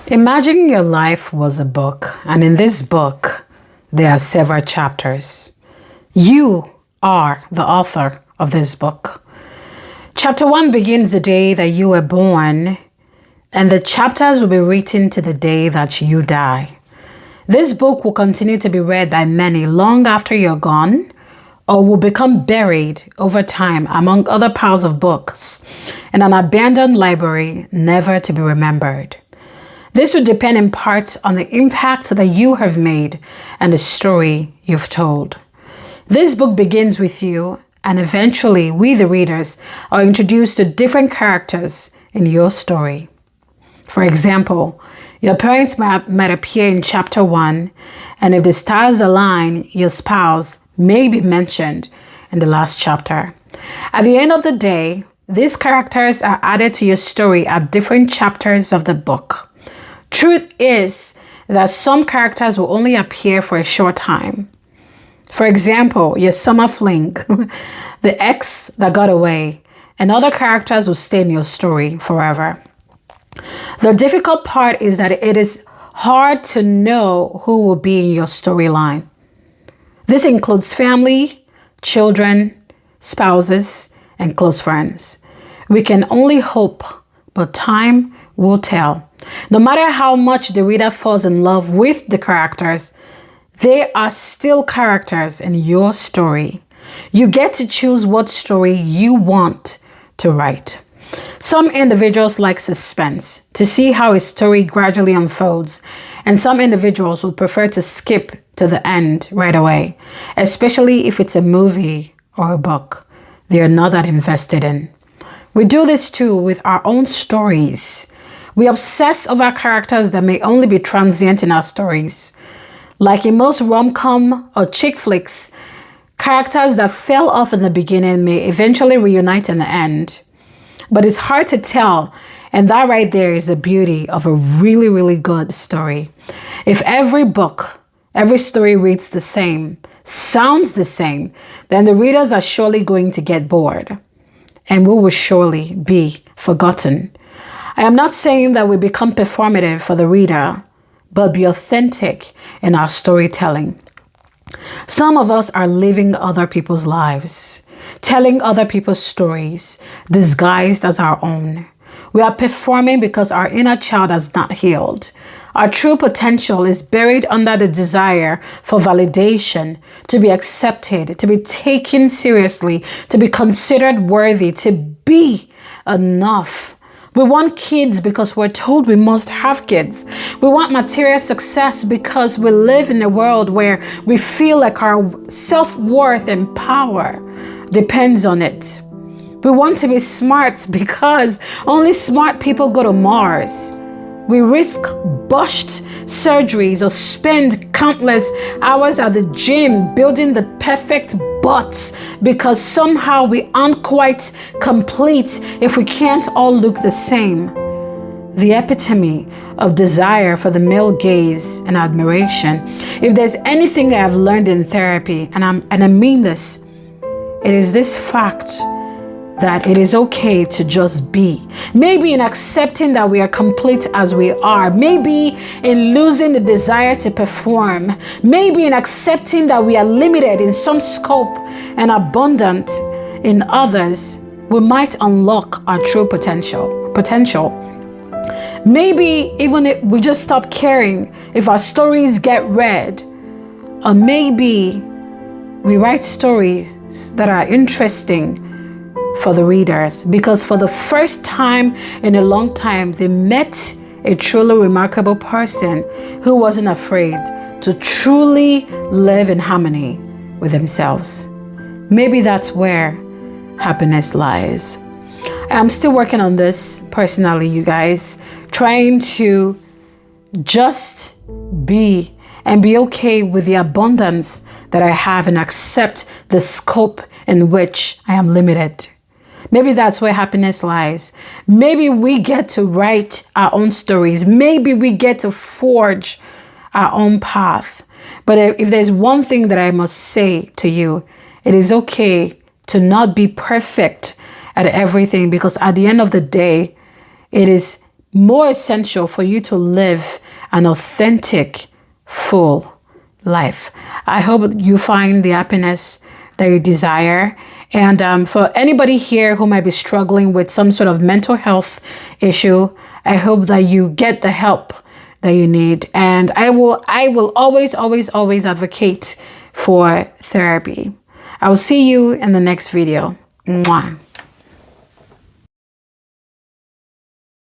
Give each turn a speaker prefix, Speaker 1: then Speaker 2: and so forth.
Speaker 1: Imagine your life was a book, and in this book, there are several chapters. You are the author of this book. Chapter 1 begins the day that you were born, and the chapters will be written to the day that you die. This book will continue to be read by many long after you're gone, or will become buried over time among other piles of books in an abandoned library never to be remembered. This would depend in part on the impact that you have made and the story you've told. This book begins with you, and eventually we, the readers, are introduced to different characters in your story. For example, your parents might appear in chapter 1, and if the stars align, your spouse may be mentioned in the last chapter. At the end of the day, these characters are added to your story at different chapters of the book. Truth is that some characters will only appear for a short time. For example, your summer fling, the ex that got away, and other characters will stay in your story forever. The difficult part is that it is hard to know who will be in your storyline. This includes family, children, spouses, and close friends. We can only hope, but time will tell. No matter how much the reader falls in love with the characters, they are still characters in your story. You get to choose what story you want to write. Some individuals like suspense, to see how a story gradually unfolds, and some individuals would prefer to skip to the end right away, especially if it's a movie or a book they are not that invested in. We do this too with our own stories. We obsess over characters that may only be transient in our stories. Like in most rom-com or chick flicks, characters that fell off in the beginning may eventually reunite in the end. But it's hard to tell, and that right there is the beauty of a really, really good story. If every book, every story reads the same, sounds the same, then the readers are surely going to get bored, and we will surely be forgotten. I am not saying that we become performative for the reader, but be authentic in our storytelling. Some of us are living other people's lives, telling other people's stories, disguised as our own. We are performing because our inner child has not healed. Our true potential is buried under the desire for validation, to be accepted, to be taken seriously, to be considered worthy, to be enough. We want kids because we're told we must have kids. We want material success because we live in a world where we feel like our self-worth and power depends on it. We want to be smart because only smart people go to Mars. We risk botched surgeries or spend countless hours at the gym building the perfect butts because somehow we aren't quite complete if we can't all look the same. The epitome of desire for the male gaze and admiration. If there's anything I have learned in therapy, and I mean this, it is this fact that it is okay to just be. Maybe in accepting that we are complete as we are. Maybe in losing the desire to perform. Maybe in accepting that we are limited in some scope and abundant in others. We might unlock our true potential. Maybe even if we just stop caring if our stories get read. Or maybe we write stories that are interesting for the readers, because for the first time in a long time, they met a truly remarkable person who wasn't afraid to truly live in harmony with themselves. Maybe that's where happiness lies. I'm still working on this personally, you guys, trying to just be and be okay with the abundance that I have and accept the scope in which I am limited. Maybe that's where happiness lies. Maybe we get to write our own stories. Maybe we get to forge our own path. But if there's one thing that I must say to you, it is okay to not be perfect at everything, because at the end of the day, it is more essential for you to live an authentic, full life. I hope you find the happiness that you desire. And for anybody here who might be struggling with some sort of mental health issue, I hope that you get the help that you need. And I will always, always, always advocate for therapy. I will see you in the next video. Mwah.